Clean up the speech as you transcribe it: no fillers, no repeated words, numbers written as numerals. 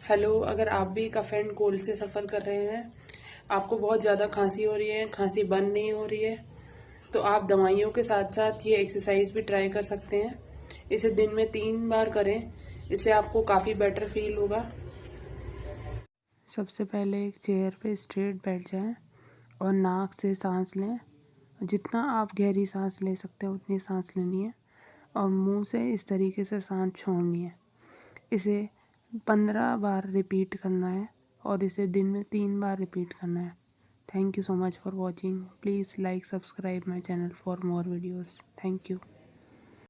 Hello, अगर आप भी कफ एंड कोल्ड से सफ़र कर रहे हैं, आपको बहुत ज़्यादा खांसी हो रही है, खांसी बंद नहीं हो रही है, तो आप दवाइयों के साथ साथ ये एक्सरसाइज भी ट्राई कर सकते हैं। इसे दिन में 3 बार करें, इससे आपको काफ़ी बेटर फील होगा। सबसे पहले एक चेयर पे स्ट्रेट बैठ जाएं और नाक से सांस लें। जितना आप गहरी सांस ले सकते हैं उतनी सांस लेनी है और मुंह से इस तरीके से सांस छोड़नी है। इसे 15 बार रिपीट करना है और इसे दिन में 3 बार रिपीट करना है। Thank you so much for watching. Please like subscribe my channel for more videos. Thank you.